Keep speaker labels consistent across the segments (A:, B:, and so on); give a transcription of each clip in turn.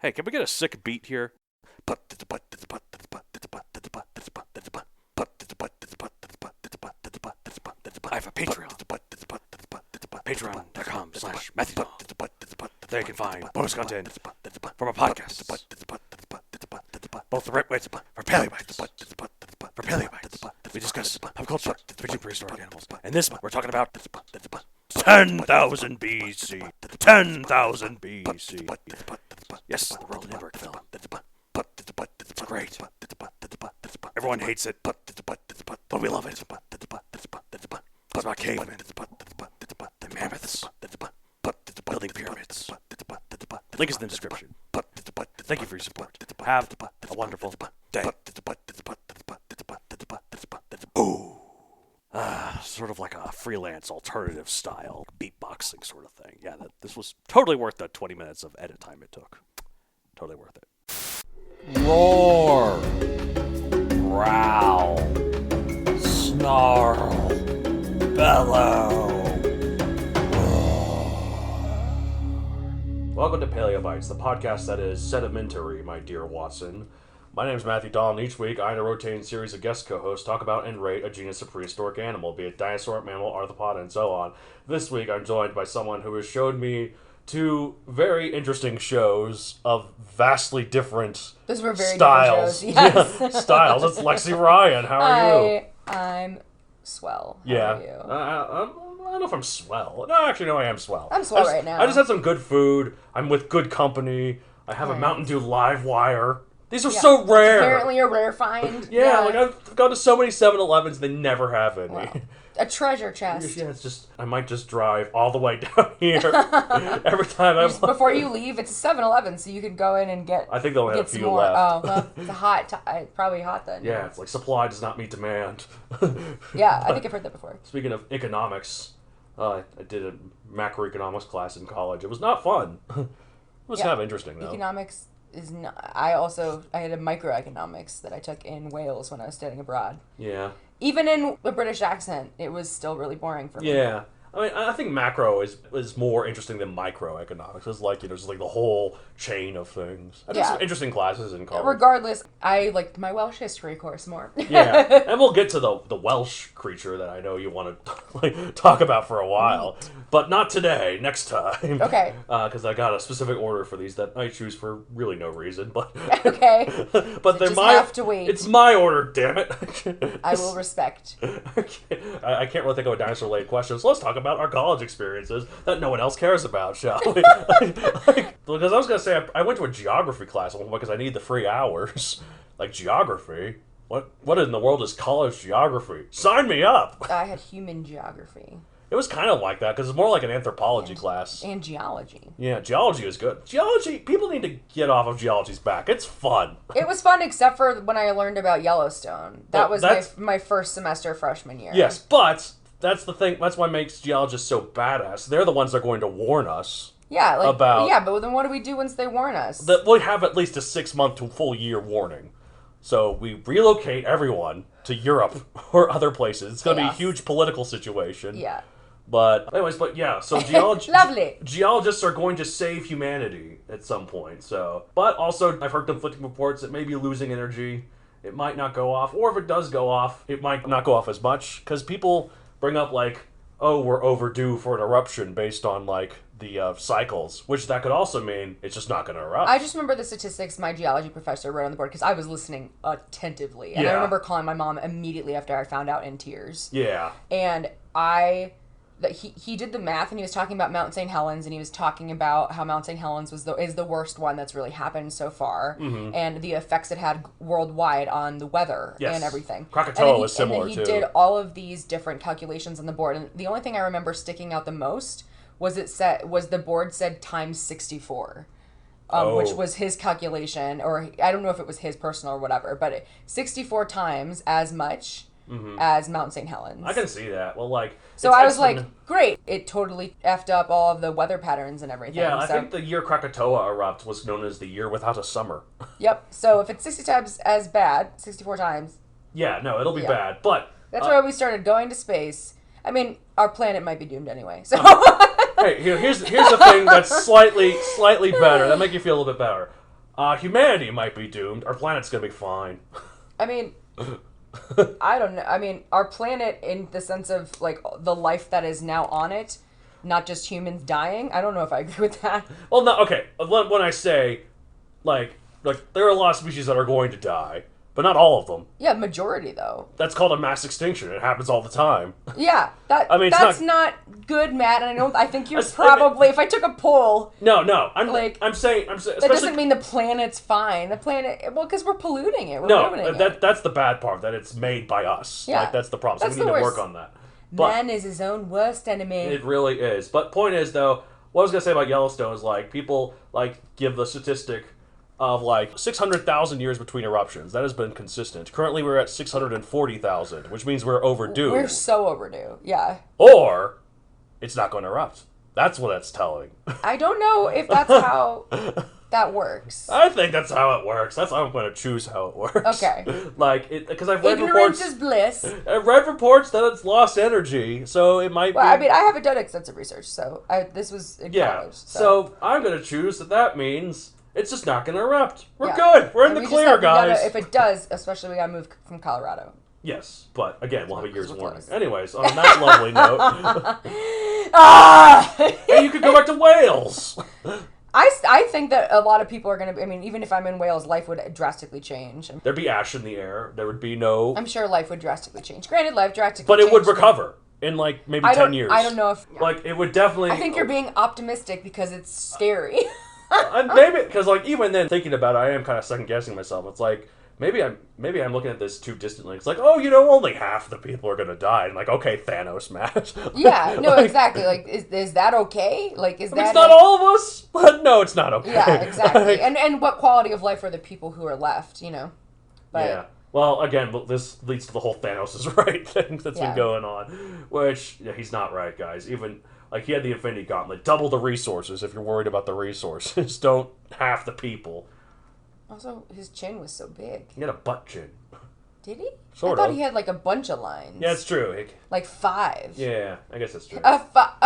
A: Hey, can we get a sick beat here? I have a Patreon. Patreon.com/Matthew. There you can find bonus content from our podcast. Both the Rip Wits for Paleobites. For Paleobites, we discuss pop culture, fiction, prehistoric animals. And this month, we're talking about 10,000 BC. 10,000 BC. Yes, the World Network film. It's great. Everyone hates it, but we love it. It's about cavemen, the mammoths, building pyramids. Link is in the description. Thank you for your support. Have a wonderful day. Ooh. Sort of like a freelance alternative style beatboxing sort of thing. Yeah, this was totally worth the 20 minutes of edit time it took. Totally worth it.
B: Roar, growl, snarl, bellow.
A: Welcome to Paleobites, the podcast that is sedimentary, my dear Watson. My name is Matthew Dahl, and each week I and a rotating series of guest co-hosts talk about and rate a genus of prehistoric animal, be it dinosaur, mammal, arthropod, and so on. This week I'm joined by someone who has showed me two very interesting shows of vastly different
C: Those were very
A: styles.
C: different shows, yes.
A: Yeah, styles. It's Lexi Ryan. How are you?
C: I'm swell. How
A: Yeah.
C: are you?
A: I don't know if I'm swell. No, actually, no, I am swell.
C: I'm swell right now.
A: I just had some good food. I'm with good company. I have a
C: Nice.
A: Mountain Dew Live Wire. These are so rare.
C: Apparently a rare find.
A: Yeah, like I've gone to so many 7-Elevens, they never have any.
C: Wow. A treasure chest.
A: Yeah, it's just, I might just drive all the way down here every time I want.
C: Before you leave, it's a 7-Eleven, so you could go in and get.
A: I think they only have a
C: some
A: few
C: more.
A: left.
C: Oh, well, it's a hot. It's probably hot then.
A: Yeah, it's like supply does not meet demand.
C: Yeah, I think I've heard that before.
A: Speaking of economics, I did a macroeconomics class in college. It was not fun. It was kind of interesting, though.
C: Economics is not. I had a microeconomics that I took in Wales when I was studying abroad.
A: Yeah.
C: Even in a British accent, it was still really boring for me.
A: Yeah. I mean, I think macro is more interesting than microeconomics. It's like, just like the whole chain of things. I did some interesting classes in college.
C: Regardless, I liked my Welsh history course more.
A: Yeah, and we'll get to the Welsh creature that I know you want to talk about for a while, but not today. Next time.
C: Okay.
A: Because I got a specific order for these that I choose for really no reason, but
C: Okay.
A: but they're
C: just
A: my.
C: have to wait.
A: It's my order, damn it.
C: I will respect.
A: I can't really think of a dinosaur-related question, so let's talk about our college experiences that no one else cares about, shall we? Because I was going to say, I went to a geography class because I need the free hours. Like, geography? What in the world is college geography? Sign me up!
C: I had human geography.
A: It was kind of like that, because it's more like an anthropology class.
C: And geology.
A: Yeah, geology is good. Geology, people need to get off of geology's back. It's fun.
C: It was fun except for when I learned about Yellowstone. That was my first semester freshman year.
A: Yes, but that's the thing. That's what makes geologists so badass. They're the ones that are going to warn us.
C: Yeah,
A: about...
C: Yeah, but then what do we do once they warn us?
A: We have at least a 6-month to full year warning. So we relocate everyone to Europe or other places. It's going to be a huge political situation.
C: Yeah.
A: But anyways, so
C: Lovely.
A: Geologists are going to save humanity at some point. So, but also I've heard conflicting reports that maybe losing energy, it might not go off, or if it does go off, it might not go off as much because people bring up like, oh, we're overdue for an eruption based on like the cycles, which that could also mean it's just not going to erupt.
C: I just remember the statistics my geology professor wrote on the board because I was listening attentively. And I remember calling my mom immediately after I found out in tears.
A: Yeah.
C: And he did the math and he was talking about Mount St. Helens and he was talking about how Mount St. Helens is the worst one that's really happened so far and the effects it had worldwide on the weather and everything.
A: Krakatoa was similar too.
C: And he did all of these different calculations on the board and the only thing I remember sticking out the most was the board said times 64. Which was his calculation, or I don't know if it was his personal or whatever, but 64 times as much as Mount St. Helens.
A: I can see that. Well, like...
C: So I was like, great. It totally effed up all of the weather patterns and everything.
A: Yeah, I think the year Krakatoa erupted was known as the year without a summer.
C: Yep. So if it's 60 times as bad, 64 times...
A: Yeah, no, it'll be bad, but...
C: That's why we started going to space. I mean, our planet might be doomed anyway, so...
A: Hey, here's the thing that's slightly better. That make you feel a little bit better. humanity might be doomed. Our planet's gonna be fine.
C: I mean, I don't know. I mean, our planet, in the sense of like the life that is now on it, not just humans dying. I don't know if I agree with that.
A: Well, no, okay. When I say, like there are a lot of species that are going to die, but not all of them.
C: Yeah, majority though.
A: That's called a mass extinction. It happens all the time.
C: Yeah,
A: I mean,
C: that's not good, Matt. And I think you're probably. If I took a poll.
A: No. I'm saying.
C: That doesn't mean the planet's fine. The planet, well, because we're polluting it.
A: That's the bad part. That it's made by us.
C: Yeah,
A: like that's the problem. So we need to work on that. But
C: man is his own worst enemy.
A: It really is. But point is, though, what I was gonna say about Yellowstone is like people like give the statistic of like 600,000 years between eruptions. That has been consistent. Currently, we're at 640,000, which means we're overdue.
C: We're so overdue. Yeah.
A: Or it's not going to erupt. That's what that's telling.
C: I don't know if that's how that works.
A: I think that's how it works. That's how I'm going to choose how it works.
C: Okay.
A: Like, because I've read
C: Ignorance
A: reports.
C: is bliss.
A: I've read reports that it's lost energy, so it might.
C: Well,
A: be...
C: I mean, I haven't done extensive research, so this was acknowledged.
A: Yeah. So I'm going to choose that means it's just not going to erupt. We're
C: Yeah.
A: good. We're in the clear, guys.
C: If it does, especially we got to move from Colorado.
A: Yes, but again, we'll have a year's
C: we're
A: warning.
C: close.
A: Anyways, on that lovely note,
C: Ah!
A: hey, you could go back to Wales.
C: I think that a lot of people are going to, I mean, even if I'm in Wales, life would drastically change.
A: There'd be ash in the air. There would be no...
C: I'm sure life would drastically change. Granted, life drastically
A: But
C: changed.
A: it would recover in, like, maybe 10 years.
C: I don't know if...
A: Like, it would definitely...
C: I think you're being optimistic because it's scary.
A: Maybe, because, like, even then, thinking about it, I am kind of second-guessing myself. It's like, maybe I'm looking at this too distantly. It's like, oh, only half the people are going to die. And like, okay, Thanos, Matt.
C: Yeah, no, exactly. Like, is that okay? Like, is that...
A: It's not all of us, but no, it's not okay.
C: Yeah, exactly. And what quality of life are the people who are left, you know? But,
A: yeah. Well, again, this leads to the whole Thanos is right thing that's been going on. Which, he's not right, guys. Even, like, he had the Infinity Gauntlet. Double the resources if you're worried about the resources. Don't half the people.
C: Also, his chin was so big.
A: He had a butt chin.
C: Did he?
A: Sort
C: I thought
A: of.
C: he had like a bunch of lines.
A: Yeah, it's true.
C: Like 5.
A: Yeah, I guess that's true.
C: A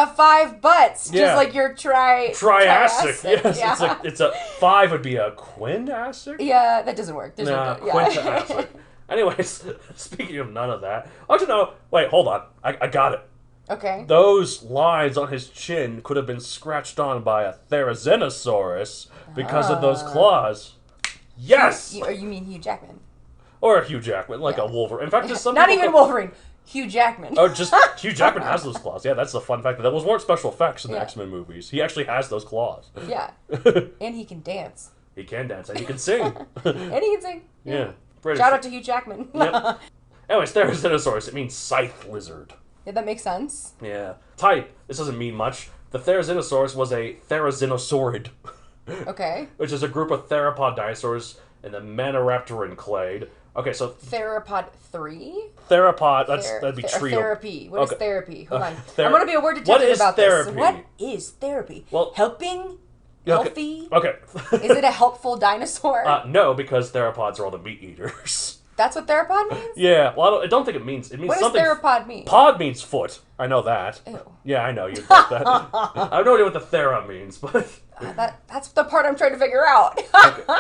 C: 5 butts.
A: Yeah.
C: Just like your
A: triassic. Yes,
C: Yeah.
A: it's a 5 would be a quintassic?
C: Yeah, that doesn't work.
A: No, quintassic. Anyways, speaking of none of that, wait, hold on. I got it.
C: Okay.
A: Those lines on his chin could have been scratched on by a Therizinosaurus because of those claws. Yes!
C: Or you mean Hugh Jackman?
A: Or a Hugh Jackman, like a Wolverine. In fact, just some
C: Not
A: people
C: even Wolverine. Hugh Jackman.
A: Oh, just Hugh Jackman has those claws. Yeah, that's the fun fact. That weren't special effects in the X-Men movies. He actually has those claws.
C: Yeah. And he can dance.
A: He can dance and he can sing.
C: And he can sing.
A: Yeah. British.
C: Shout out to Hugh Jackman.
A: Yep. Anyways, Therizinosaurus. It means scythe lizard.
C: Yeah, that makes sense.
A: Yeah. Type. This doesn't mean much. The Therizinosaurus was a Therazinosaurid.
C: Okay.
A: Which is a group of theropod dinosaurs in the maniraptoran clade. Okay, so...
C: Theropod 3?
A: Theropod, that'd be trio.
C: Therapy. What is therapy? Hold on. I'm going to be a word
A: What
C: detective
A: is
C: about
A: therapy?
C: this. What is therapy?
A: Well,
C: helping? Healthy?
A: Okay.
C: Is it a helpful dinosaur?
A: No, because theropods are all the meat eaters.
C: That's what theropod means?
A: Yeah, well, I don't think it means
C: What
A: something.
C: does theropod mean?
A: Pod means foot. I know that.
C: Ew.
A: Yeah, I know you'd like that. I have no idea what the thera means, but...
C: That's the part I'm trying to figure out.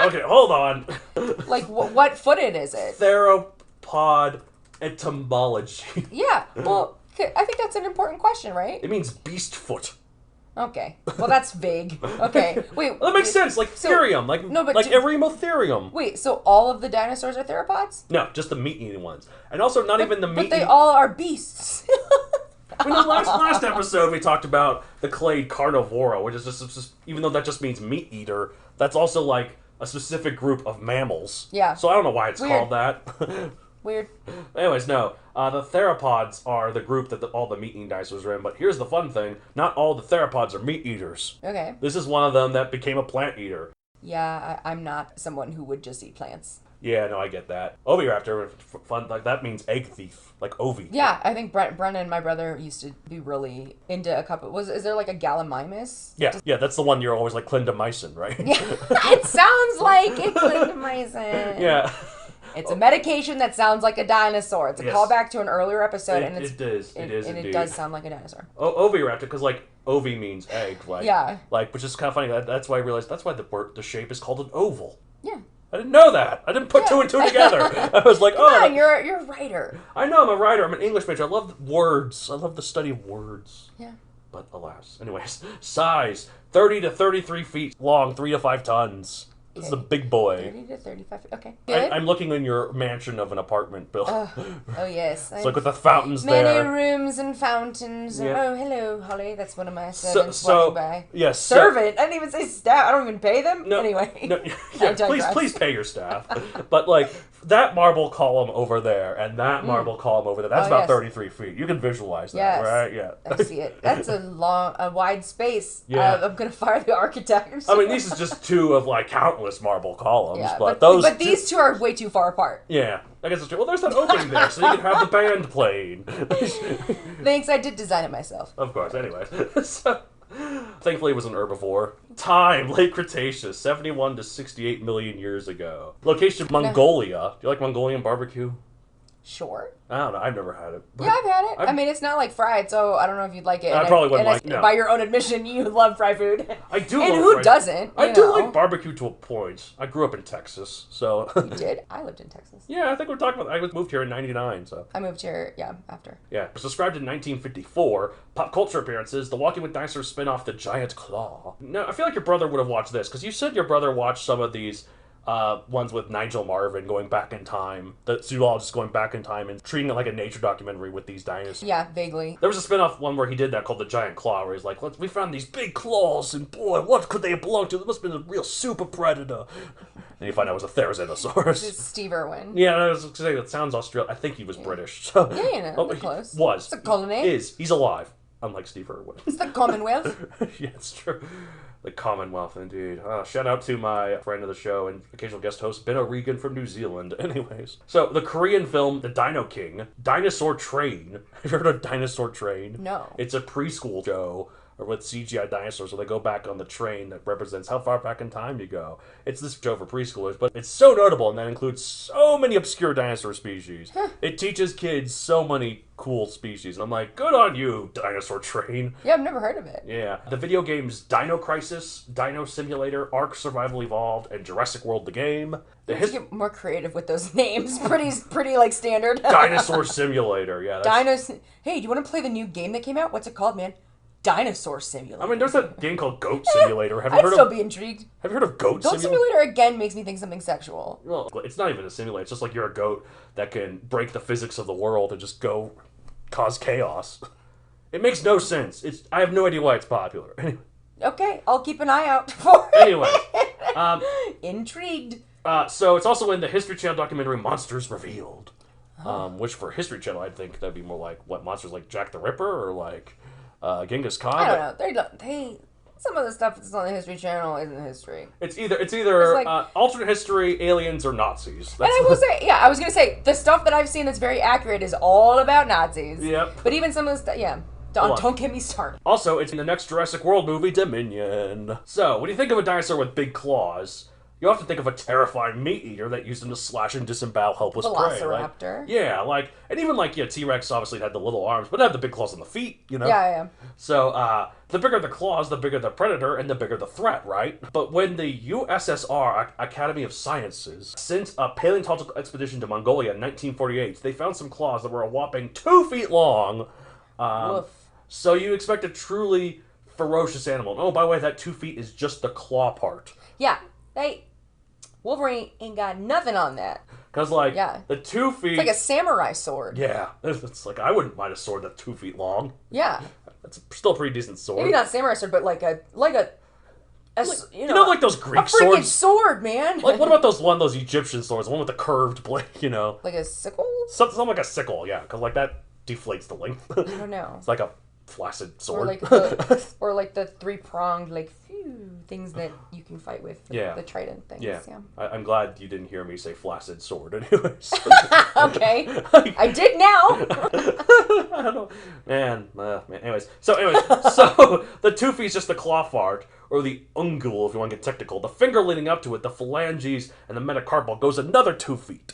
A: okay, hold on.
C: Like, what footed is it?
A: Theropod etymology.
C: Yeah, well, I think that's an important question, right?
A: It means beast foot.
C: Okay. Well, that's vague. Okay. Wait.
A: Well, that makes sense. Like therium. Like Eremotherium.
C: Wait, so all of the dinosaurs are theropods?
A: No, just the meat-eating ones. And also not even the meat...
C: But they all are beasts.
A: In the last episode, we talked about the clade Carnivora, which is just, even though that just means meat eater, that's also like a specific group of mammals.
C: Yeah.
A: So I don't know why it's called that.
C: Weird.
A: Anyways, no. The theropods are the group that all the meat-eating dinosaurs are in, but here's the fun thing. Not all the theropods are meat eaters.
C: Okay.
A: This is one of them that became a plant eater.
C: Yeah, I'm not someone who would just eat plants.
A: Yeah, no, I get that. Oviraptor, fun, like that means egg thief, like ovi.
C: Yeah, I think Brennan, my brother, used to be really into a couple. Is there like a Gallimimus?
A: Yeah, that's the one you're always like clindamycin, right?
C: Yeah, it sounds like it, clindamycin.
A: Yeah.
C: It's a medication that sounds like a dinosaur. It's a
A: Yes.
C: callback to an earlier episode, and
A: it is indeed.
C: it does sound like a dinosaur.
A: Oviraptor, because like Ovi means egg, like,
C: Yeah.
A: like, which is kind of funny. That's why I realized that's why the shape is called an oval.
C: Yeah.
A: I didn't know that. I didn't put two and two together. I was like,
C: Come on, you're a writer.
A: I know, I'm a writer. I'm an English major. I love words. I love the study of words.
C: Yeah.
A: But alas. Anyways, size 30 to 33 feet long, 3 to 5 tons. This is a big boy.
C: 30 to 35. Okay. Good.
A: I'm looking in your mansion of an apartment, Bill.
C: Oh, yes.
A: It's like with the fountains
C: many
A: there.
C: rooms and fountains.
A: Yeah.
C: Oh, hello, Holly. That's one of my servants
A: So
C: walking by.
A: yes.
C: Servant? I didn't even say staff. I don't even pay them.
A: No,
C: anyway.
A: no, yeah,
C: I digress.
A: please pay your staff. But like that marble column over there and that marble column over there, that's about 33 feet. You can visualize that,
C: Yes.
A: right? Yeah.
C: I see it. That's a wide space.
A: Yeah.
C: I'm gonna fire the architect.
A: I mean, these is just two of like countless marble columns,
C: yeah,
A: but
C: these two are way too far apart.
A: Yeah, I guess it's true. Well, there's that opening there, so you can have the band playing.
C: Thanks, I did design it myself.
A: Of course. Anyways, so, thankfully it was an herbivore. Time, Late Cretaceous, 71 to 68 million years ago. Location, Mongolia. Do you like Mongolian barbecue?
C: Sure.
A: I don't know. I've never had it.
C: Yeah, I've had it. I mean, it's not like fried, so I don't know if you'd like it.
A: I probably wouldn't like it. No.
C: By your own admission, you love fried food.
A: I do
C: and
A: love
C: who
A: fried
C: doesn't?
A: I
C: you
A: do
C: know?
A: like barbecue to a point. I grew up in Texas, so...
C: You did? I lived in Texas.
A: Yeah, I think we're talking about... I moved here in 99, so...
C: I moved here, after.
A: Yeah. It was described in 1954. Pop culture appearances. The Walking with Dinosaurs spin-off The Giant Claw. Now, I feel like your brother would have watched this, because you said your brother watched some of these... ones with Nigel Marven going back in time, the zoologist going back in time and treating it like a nature documentary with these dinosaurs.
C: Yeah, vaguely.
A: There was a spin-off one where he did that called The Giant Claw, where he's like, we found these big claws, and boy, what could they have belonged to? It must have been a real super predator. And you find out it was a Therizinosaurus.
C: It's Steve Irwin.
A: Yeah, I was saying that sounds Australian. I think he was British. So.
C: Yeah, they're close.
A: Was.
C: It's a colony.
A: He's alive, unlike Steve Irwin.
C: It's the Commonwealth.
A: Yeah, it's true. The Commonwealth, indeed. Shout out to my friend of the show and occasional guest host, Ben O'Regan from New Zealand. Anyways. So, the Korean film, The Dino King, Dinosaur Train. Have you heard of Dinosaur Train?
C: No.
A: It's a preschool show with CGI dinosaurs, so they go back on the train that represents how far back in time you go. It's this show for preschoolers, but it's so notable, and that includes so many obscure dinosaur species. It teaches kids so many cool species, and I'm like, good on you, Dinosaur Train.
C: Yeah, I've never heard of it.
A: Yeah. The video games Dino Crisis, Dino Simulator, Ark Survival Evolved, and Jurassic World the Game.
C: You get more creative with those names. Pretty like standard.
A: Dinosaur Simulator, yeah.
C: Hey, do you want to play the new game that came out? What's it called, man? Dinosaur Simulator.
A: I mean, there's a game called Goat Simulator.
C: I'd still be intrigued.
A: Have you heard of Goat
C: Goat Simulator again makes me think something sexual.
A: Well, it's not even a simulator. It's just like you're a goat that can break the physics of the world and just go cause chaos. It makes no sense. I have no idea why it's popular. Anyway.
C: Okay, I'll keep an eye out for it.
A: Anyway.
C: Intrigued.
A: So it's also in the History Channel documentary Monsters Revealed. Which for History Channel, I'd think that'd be more like, what, monsters like Jack the Ripper or like Genghis Khan?
C: I don't know. Some of the stuff that's on the History Channel isn't history.
A: It's either alternate history, aliens, or Nazis.
C: And I will say, I was going to say, the stuff that I've seen that's very accurate is all about Nazis.
A: Yep.
C: But even some of the stuff, don't get me started.
A: Also, it's in the next Jurassic World movie, Dominion. So, when you think of a dinosaur with big claws, you often think of a terrifying meat eater that used them to slash and disembowel helpless prey.
C: Velociraptor.
A: Right? Yeah, and even T-Rex obviously had the little arms, but it had the big claws on the feet, you know?
C: Yeah.
A: So, the bigger the claws, the bigger the predator, and the bigger the threat, right? But when the USSR Academy of Sciences sent a paleontological expedition to Mongolia in 1948, they found some claws that were a whopping 2 feet long.
C: Woof.
A: So you expect a truly ferocious animal. Oh, by the way, that 2 feet is just the claw part.
C: Yeah. Wolverine ain't got nothing on that.
A: Because, the 2 feet...
C: It's like a samurai sword.
A: Yeah. It's like, I wouldn't mind a sword that's 2 feet long.
C: Yeah.
A: That's still a pretty decent sword.
C: Maybe not samurai sword, but like a
A: you know, like those Greek swords?
C: A freaking sword, man!
A: Like, what about those Egyptian swords? The one with the curved blade, you know?
C: Like a sickle?
A: Something like a sickle, yeah. Because, that deflates the length.
C: I don't know.
A: It's like a flaccid sword.
C: Or like the three-pronged, things that you can fight with. The trident things.
A: Yeah. I'm glad you didn't hear me say flaccid sword anyways.
C: Okay. I did now.
A: I don't know. Man. Anyways. So the 2 feet is just the claw part, or the ungul if you want to get technical. The finger leading up to it, the phalanges, and the metacarpal goes another 2 feet.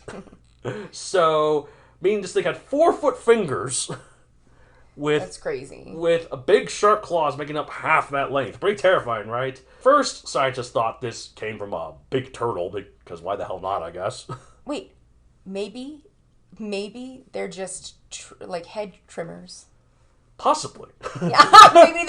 A: So, meaning this thing had 4-foot fingers
C: That's crazy.
D: With a big sharp claws making up half that length. Pretty terrifying, right? First, scientists thought this came from a big turtle, because why the hell not, I guess.
C: Wait, maybe they're just like head trimmers.
D: Possibly.
C: Yeah, maybe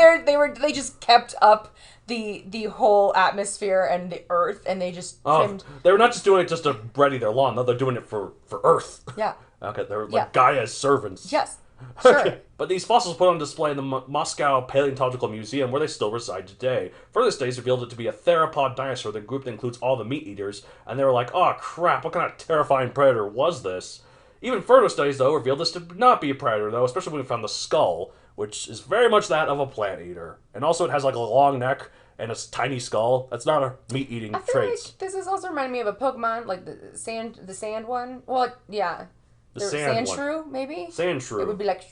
C: they just kept up the whole atmosphere and the earth, and they just trimmed.
D: They were not just doing it just to ready their lawn. No, they're doing it for Earth.
C: Yeah.
D: Okay, they're like Gaia's servants.
C: Yes. Sure.
D: Okay. But these fossils put on display in the Moscow Paleontological Museum, where they still reside today. Further studies revealed it to be a theropod dinosaur, the group that includes all the meat eaters, and they were like, oh crap, what kind of terrifying predator was this? Even further studies, though, revealed this to not be a predator, though, especially when we found the skull, which is very much that of a plant eater. And also it has like a long neck and a tiny skull. That's not a meat-eating trait.
C: Like this is also reminding me of a Pokemon, like the sand one. Well, yeah.
D: The sand one.
C: Shrew, maybe?
D: Sand shrew.
C: It would be like...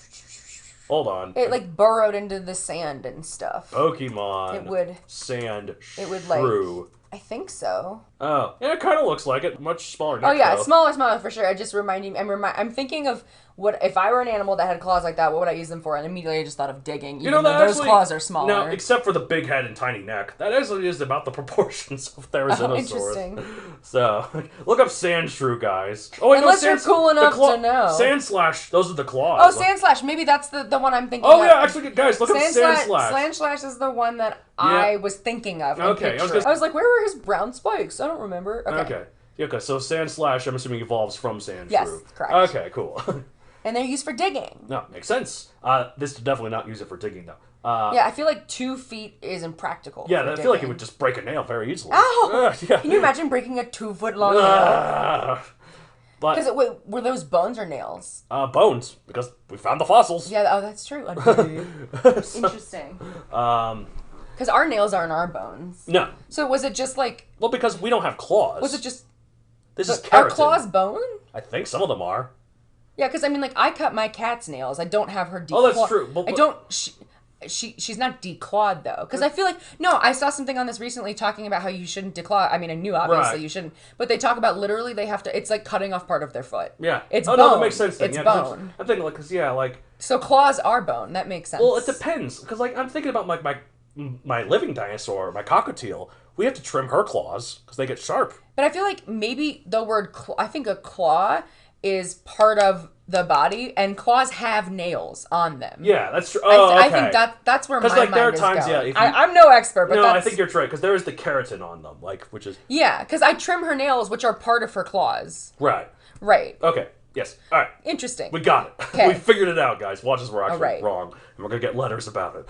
D: Hold on.
C: It like burrowed into the sand and stuff.
D: Pokemon.
C: It would...
D: Sand
C: It would
D: shrew.
C: like... I think so.
D: Oh. Yeah, it kind of looks like it. Much smaller neck,
C: Oh yeah,
D: though.
C: smaller for sure. I just reminding. I'm thinking of what if I were an animal that had claws like that. What would I use them for? And immediately I just thought of digging. Even though those claws are smaller.
D: No, except for the big head and tiny neck. That actually is about the proportions of Therizinosaurus.
C: Oh, interesting.
D: So look up sand shrew, guys. Oh wait,
C: Unless
D: no,
C: you're cool enough to know.
D: Sand slash. Those are the claws.
C: Oh, sand slash. Maybe that's the one I'm thinking.
D: Oh
C: of.
D: yeah, actually, guys, look up sand slash.
C: Sand slash is the one that I was thinking of.
D: Okay,
C: I was like, where were his brown spikes? I don't remember.
D: Okay. Okay, so sand slash, I'm assuming, evolves from sand
C: yes,
D: shrew.
C: correct.
D: Okay, cool.
C: And they're used for digging.
D: No, makes sense. This is definitely not use it for digging, though.
C: Yeah, I feel like 2 feet is impractical.
D: Yeah, I feel like it would just break a nail very easily.
C: Ow!
D: Yeah.
C: Can you imagine breaking a 2-foot long nail?
D: But
C: Wait, were those bones or nails?
D: bones, because we found the fossils.
C: Yeah, oh, that's true. Interesting. Because our nails aren't our bones.
D: No.
C: So was it just like...
D: Well, because we don't have claws.
C: Was it just...
D: This is keratin.
C: Are claws bone?
D: I think some of them are.
C: Yeah, because I mean, like, I cut my cat's nails. I don't have her declawed.
D: Oh, that's true.
C: I don't... She's not declawed, though. Because I feel like... No, I saw something on this recently talking about how you shouldn't declaw. I mean, I knew, obviously, you shouldn't. But they talk about literally they have to... It's like cutting off part of their foot.
D: Yeah.
C: It's
D: bone.
C: bone.
D: No, that makes sense then.
C: It's
D: yeah,
C: bone.
D: I'm thinking, like, because, yeah, like...
C: So claws are bone. That makes sense.
D: Well, it depends. Because, like, I'm thinking about, like, my living dinosaur, my cockatiel. We have to trim her claws because they get sharp.
C: But I feel like maybe the word I think a claw is part of the body, and claws have nails on them.
D: Yeah, that's true. Oh, okay.
C: I think that's where my
D: like, there
C: mind
D: are
C: is
D: times,
C: going.
D: yeah,
C: I'm no expert, but
D: no,
C: that's...
D: I think you're right because there is the keratin on them, like, which is
C: Yeah, because I trim her nails, which are part of her claws.
D: right.
C: Right.
D: Okay. Yes. All right.
C: Interesting.
D: We got it.
C: Okay.
D: We figured it out, guys. Watch us. We're actually
C: right.
D: wrong, and we're gonna get letters about it.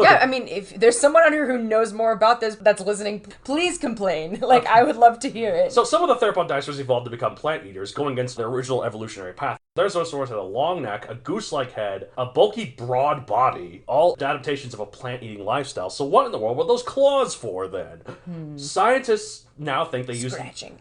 C: Yeah, I mean, if there's someone on here who knows more about this that's listening, please complain. Like, I would love to hear it.
D: So some of the theropod dinosaurs evolved to become plant eaters, going against their original evolutionary path. Therizinosaurus had a long neck, a goose-like head, a bulky, broad body, all adaptations of a plant-eating lifestyle. So what in the world were those claws for, then? Scientists now think they use...
C: Scratching.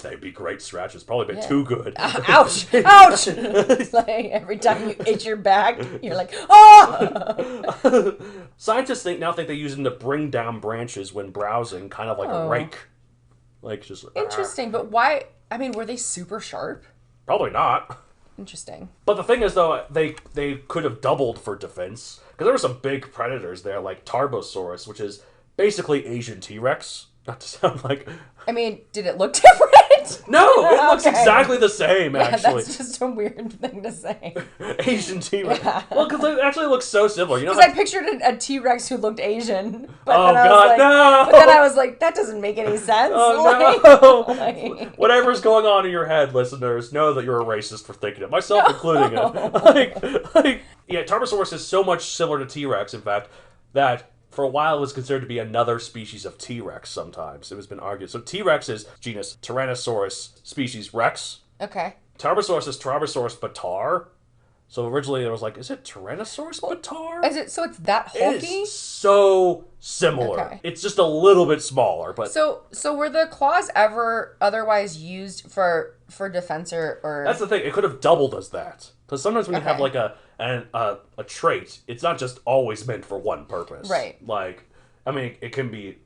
D: They'd be great scratches. Probably a bit too good.
C: Ouch! Ouch! It's like every time you itch your back, you're like, oh!
D: Scientists now think they use them to bring down branches when browsing, kind of like a rake. Like, just...
C: Interesting, but why... I mean, were they super sharp?
D: Probably not.
C: Interesting.
D: But the thing is, though, they could have doubled for defense. Because there were some big predators there, like Tarbosaurus, which is basically Asian T-Rex. Not to sound like...
C: I mean, did it look different?
D: No, it looks
C: Okay.
D: exactly the same,
C: Yeah,
D: actually.
C: that's just a weird thing to say.
D: Asian T-Rex.
C: Yeah.
D: Well, because it actually looks so similar. You know,
C: Because I pictured a T-Rex who looked Asian. But
D: Oh,
C: then I was
D: God,
C: like,
D: no!
C: But then I was like, that doesn't make any sense.
D: Oh, no!
C: Like-
D: Whatever's going on in your head, listeners, know that you're a racist for thinking it. Myself including it. Yeah, Tarbosaurus is so much similar to T-Rex, in fact, that for a while it was considered to be another species of T-Rex sometimes. It has been argued. So T-Rex is genus Tyrannosaurus, species Rex.
C: Okay.
D: Tarbosaurus is Tarbosaurus batar. So originally there was like, is it Tyrannosaurus batar?
C: Is it so? It's that
D: It
C: hulky?
D: is so similar.
C: Okay.
D: It's just a little bit smaller, but
C: So were the claws ever otherwise used for defense or?
D: that's the thing. It could have doubled as that. Because sometimes when you have like a trait, it's not just always meant for one purpose.
C: Right.
D: Like, I mean, it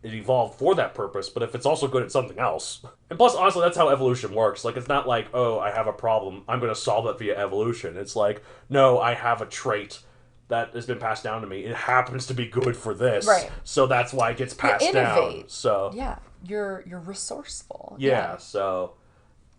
D: evolved for that purpose, but if it's also good at something else. And plus, honestly, that's how evolution works. Like, it's not like, oh, I have a problem, I'm going to solve it via evolution. It's like, no, I have a trait that has been passed down to me. It happens to be good for this.
C: Right.
D: So that's why it gets passed down. So
C: yeah, you're resourceful.
D: yeah, so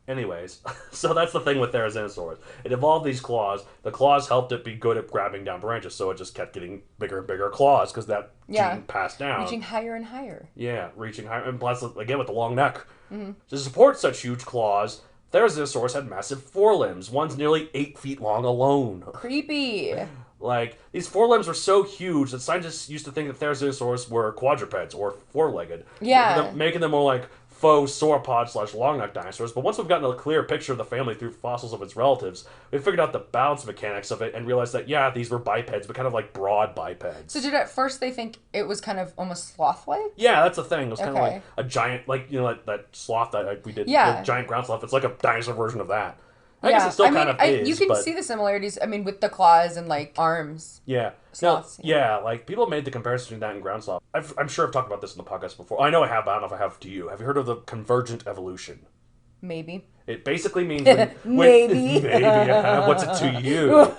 D: anyways, so that's the thing with Therizinosaurus. It evolved these claws. The claws helped it be good at grabbing down branches, so it just kept getting bigger and bigger claws because that gene passed down.
C: Reaching higher and higher.
D: Yeah, reaching higher. And plus, again, with the long neck. Mm-hmm. To support such huge claws, Therizinosaurus had massive forelimbs. One's nearly 8 feet long alone.
C: Creepy.
D: Like, these forelimbs were so huge that scientists used to think that Therizinosaurus were quadrupeds or four-legged.
C: Yeah.
D: Making them more like faux sauropod / long-necked dinosaurs. But once we've gotten a clear picture of the family through fossils of its relatives, we figured out the balance mechanics of it and realized that, yeah, these were bipeds, but kind of like broad bipeds.
C: So did at first they think it was kind of almost sloth-like?
D: Yeah, that's the thing. It was kind of like a giant, like, you know, like that sloth that we did, the giant ground sloth. It's like a dinosaur version of that. I guess it still kind of is.
C: You can see the similarities, with the claws and, like, arms.
D: Yeah.
C: Sloths.
D: Yeah, like, people made the comparison between that and ground sloth. I'm sure I've talked about this in the podcast before. I know I have, but I don't know if I have to you. Have you heard of the Convergent Evolution?
C: Maybe.
D: It basically means...
C: Maybe.
D: What's it to you?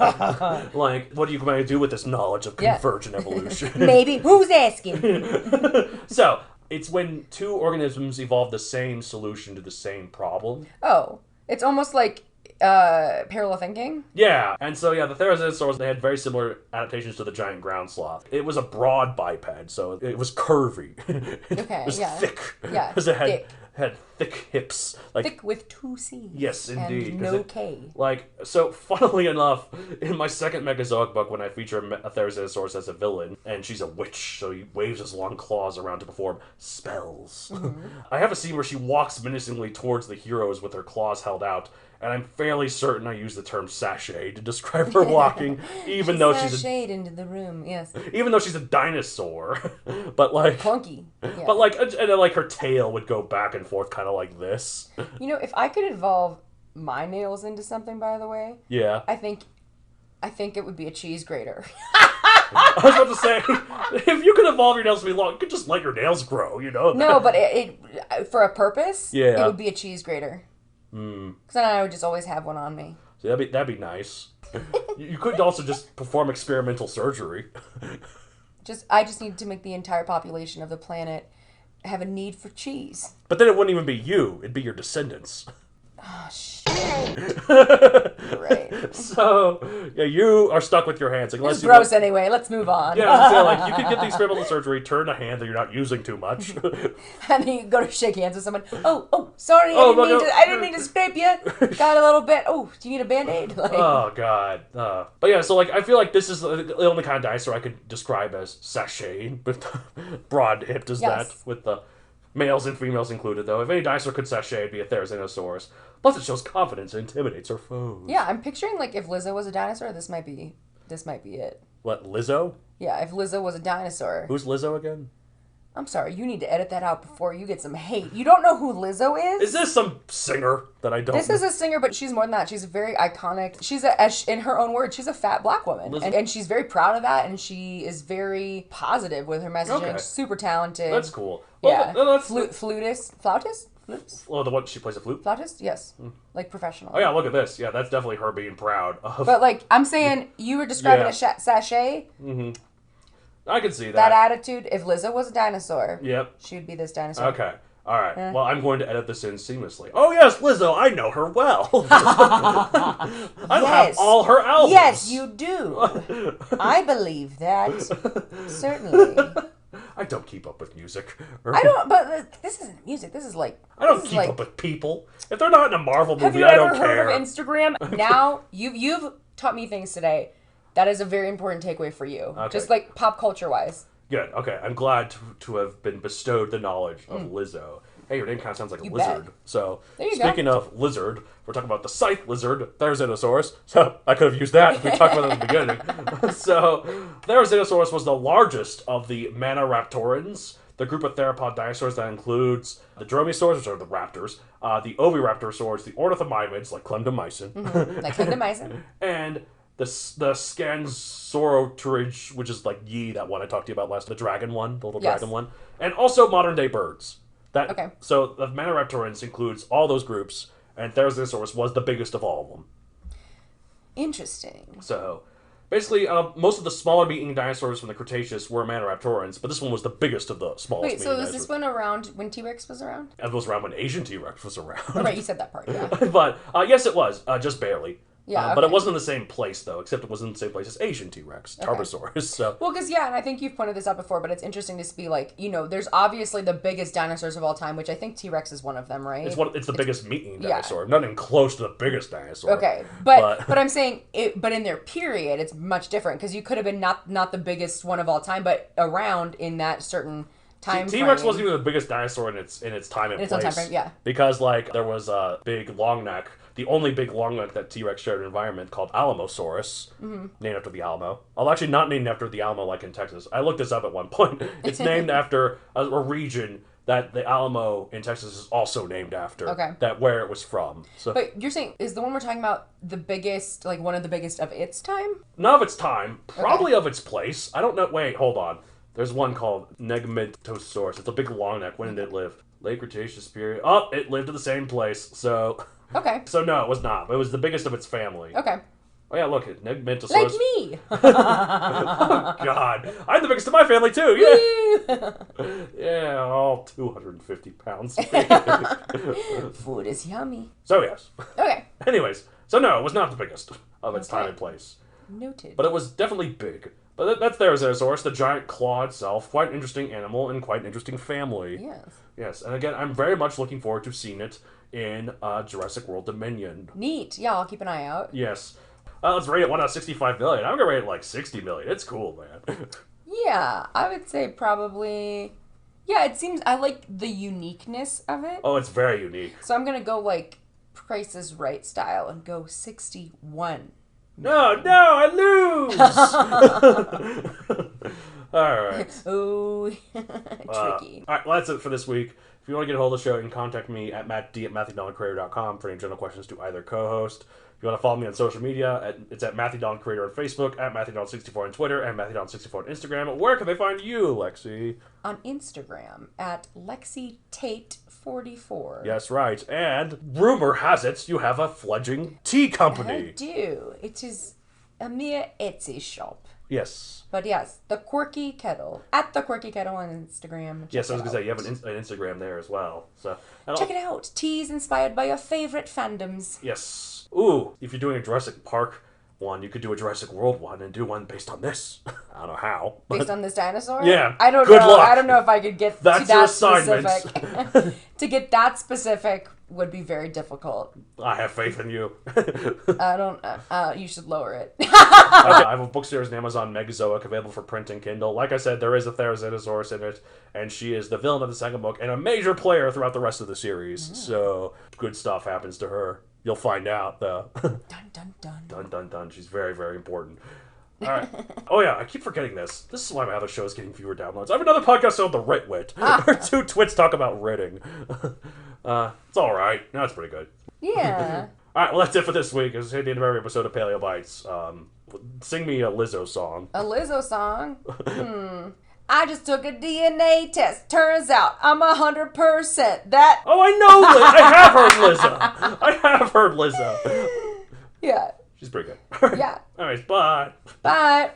D: Like, what are you going to do with this knowledge of Convergent Evolution?
C: Maybe. Who's asking?
D: So, it's when two organisms evolve the same solution to the same problem.
C: Oh. It's almost like... parallel thinking?
D: Yeah, and so the Therizinosaurus, they had very similar adaptations to the giant ground sloth. It was a broad biped, so it was curvy. It was thick.
C: Yeah,
D: because it had thick hips. Like,
C: thick with 2 C's.
D: Yes, indeed.
C: And no K.
D: Like, so funnily enough, in my second Megazoic book, when I feature a Therizinosaurus as a villain, and she's a witch, so he waves his long claws around to perform spells. Mm-hmm. I have a scene where she walks menacingly towards the heroes with her claws held out, and I'm fairly certain I use the term sashay to describe her walking, even though she's
C: sashayed into the room, yes.
D: Even though she's a dinosaur, but like
C: clunky. Yeah.
D: But like, and then, like, her tail would go back and forth, kind of like this.
C: You know, if I could evolve my nails into something, by the way,
D: yeah,
C: I think it would be a cheese grater.
D: I was about to say, if you could evolve your nails to be long, you could just let your nails grow, you know?
C: No, but it for a purpose,
D: it
C: would be a cheese grater. Because then I would just always have one on me.
D: So that'd be nice. You could also just perform experimental surgery.
C: I just need to make the entire population of the planet have a need for cheese.
D: But then it wouldn't even be you; it'd be your descendants.
C: Oh, shit. Right.
D: So, you are stuck with your hands.
C: It's gross anyway. Let's move on.
D: Yeah, so, like, you could get the experimental surgery, turn a hand that you're not using too much.
C: And then you go to shake hands with someone. Oh, sorry, I didn't mean to scrape you. Got a little bit. Oh, do you need a Band-Aid? Like...
D: Oh, God. But yeah, so, like, I feel like this is the only kind of dinosaur I could describe as sashayed, with broad-hipped as that, with the males and females included, though. If any dinosaur could sashay, it'd be a Therizinosaurus. Plus, it shows confidence and intimidates her foes.
C: Yeah, I'm picturing, like, if Lizzo was a dinosaur, this might be it.
D: What, Lizzo?
C: Yeah, if Lizzo was a dinosaur.
D: Who's Lizzo again?
C: I'm sorry, you need to edit that out before you get some hate. You don't know who Lizzo is?
D: Is this some singer that I don't know?
C: This is a singer, but she's more than that. She's very iconic. She's in her own words, she's a fat black woman. And she's very proud of that, and she is very positive with her messaging.
D: Okay.
C: Super talented.
D: That's cool.
C: Yeah.
D: Well,
C: Flautist?
D: Oh, the one she plays a flute?
C: Flautist? Yes. Like professional.
D: Oh, yeah, look at this. Yeah, that's definitely her being proud of...
C: But, like, I'm saying, you were describing a sachet.
D: Mm-hmm. I can see that.
C: That attitude, if Lizzo was a dinosaur,
D: yep,
C: she would be this dinosaur.
D: Okay. All right. Well, I'm going to edit this in seamlessly. Oh, yes, Lizzo. I know her well. I have all her albums.
C: Yes, you do. I believe that. Certainly.
D: I don't keep up with music.
C: I don't, but this isn't music. This is like...
D: I don't keep up with people. If they're not in a Marvel movie, I don't care.
C: Have you ever heard of Instagram? Now, you've taught me things today. That is a very important takeaway for you. Okay. Just like pop culture-wise.
D: Good. Okay. I'm glad to have been bestowed the knowledge of Lizzo. Hey, your name kind of sounds like a lizard. Bet. So, speaking of lizard, we're talking about the Scythe lizard, Therizinosaurus. So, I could have used that if we talked about it at the beginning. So, Therizinosaurus was the largest of the maniraptorans, the group of theropod dinosaurs that includes the dromaeosaurs, which are the raptors, the oviraptorosaurs, the ornithomimids, like Clemdomycin.
C: Mm-hmm. Like Clemdomycin.
D: And the Scansoroturige, which is like that one I talked to you about last, the dragon one, the little dragon one, and also modern day birds. So the maniraptorans includes all those groups, and Therizinosaurus was the biggest of all of them.
C: Interesting.
D: So, Basically, most of the smaller meat-eating dinosaurs from the Cretaceous were maniraptorans, but this one was the biggest of the smallest
C: Wait, so
D: meat-eating
C: was
D: dinosaurs.
C: this one around when T-Rex was around?
D: It was around when Asian T-Rex was around.
C: Oh, right, you said that part, yeah.
D: But, yes, it was. Just barely.
C: Yeah,
D: But it
C: okay.
D: wasn't in the same place, though, except it was in the same place as Asian T-Rex, Tarbosaurus. So.
C: Well, because, and I think you've pointed this out before, but it's interesting to be like, there's obviously the biggest dinosaurs of all time, which I think T-Rex is one of them, right?
D: It's the biggest meat-eating dinosaur. Not even close to the biggest dinosaur.
C: Okay, but I'm saying, but in their period, it's much different, because you could have been not the biggest one of all time, but around in that certain time
D: T-Rex
C: frame.
D: wasn't even the biggest dinosaur in its time and
C: In its
D: place.
C: own time frame, yeah.
D: Because, there was a big long neck, the only big long neck that T-Rex shared an environment called Alamosaurus, named after the Alamo. Well, actually not named after the Alamo like in Texas. I looked this up at one point. It's named after a region that the Alamo in Texas is also named after.
C: Okay.
D: That where it was from. So
C: But you're saying, is the one we're talking about the biggest, like one of the biggest of its time?
D: none of its time, probably of its place. I don't know. Wait, hold on. There's one called Negmentosaurus. It's a big long neck. When did it live? Late Cretaceous period. Oh, it lived in the same place. So
C: Okay.
D: So no, it was not. It was the biggest of its family.
C: Okay.
D: Oh yeah, look, Negmentosaurus.
C: Like me!
D: Oh God, I'm the biggest of my family too. Yeah, yeah, all 250 pounds.
C: Food is yummy.
D: So yes.
C: Okay.
D: Anyways, so no, it was not the biggest of its time and place,
C: Noted.
D: but it was definitely big. But that's Therizinosaurus, the giant claw itself. Quite an interesting animal and quite an interesting family.
C: Yes.
D: Yes, and again, I'm very much looking forward to seeing it in Jurassic World Dominion.
C: Neat. Yeah, I'll keep an eye out.
D: Yes. Let's rate it 1 out of 65 million. I'm gonna rate it like 60 million. It's cool, man.
C: Yeah, I would say probably... Yeah, it seems... I like the uniqueness of it.
D: Oh, it's very unique.
C: So I'm going to go like Price is Right style and go 61.
D: No, I lose! Alright.
C: Oh, tricky.
D: Alright, well, that's it for this week. If you want to get a hold of the show, you can contact me at mattd@matthewdonCreator.com for any general questions to either co-host. If you want to follow me on social media, it's at Matthew Don Creator on Facebook, at MatthewDon64 on Twitter, and MatthewDon64 on Instagram. Where can they find you, Lexi?
C: On Instagram at Lexi Tate 44.
D: Yes, right. And rumor has it you have a fledgling tea
C: I
D: company.
C: do. It is a mere Etsy shop.
D: Yes.
C: But yes, the Quirky Kettle. At the Quirky Kettle on Instagram.
D: Yes, I was
C: Check
D: going to
C: it
D: say, you have
C: out.
D: an Instagram there as well. So
C: Check it out. Teas inspired by your favorite fandoms.
D: Yes. Ooh, if you're doing a Jurassic Park one, you could do a Jurassic World one and do one based on this. I don't know how. but-
C: Based on this dinosaur?
D: Yeah,
C: I don't
D: good
C: know.
D: luck.
C: I don't know if I could get
D: That's
C: to
D: your
C: that
D: assignment.
C: specific. To get that specific would be very difficult.
D: I have faith in you.
C: I don't. You should lower it.
D: I have a book series on Amazon, Megazoic, available for print and Kindle. Like I said, there is a Therizinosaurus in it, and she is the villain of the second book and a major player throughout the rest of the series. So good stuff happens to her. You'll find out, though.
C: Dun dun dun.
D: Dun, dun, dun. She's very, very important. All right. Oh, yeah, I keep forgetting this. This is why my other show is getting fewer downloads. I have another podcast called The Rit Wit, where two twits talk about writting. It's all right. No, it's pretty good.
C: Yeah.
D: All right, well, that's it for this week. This is the end of every episode of Paleo Bites. Sing me a Lizzo song.
C: A Lizzo song. I just took a DNA test. Turns out I'm 100% that.
D: Oh, I know Liz. I have heard Lizzo.
C: Yeah.
D: She's pretty good.
C: Yeah.
D: All right, bye.
C: Bye.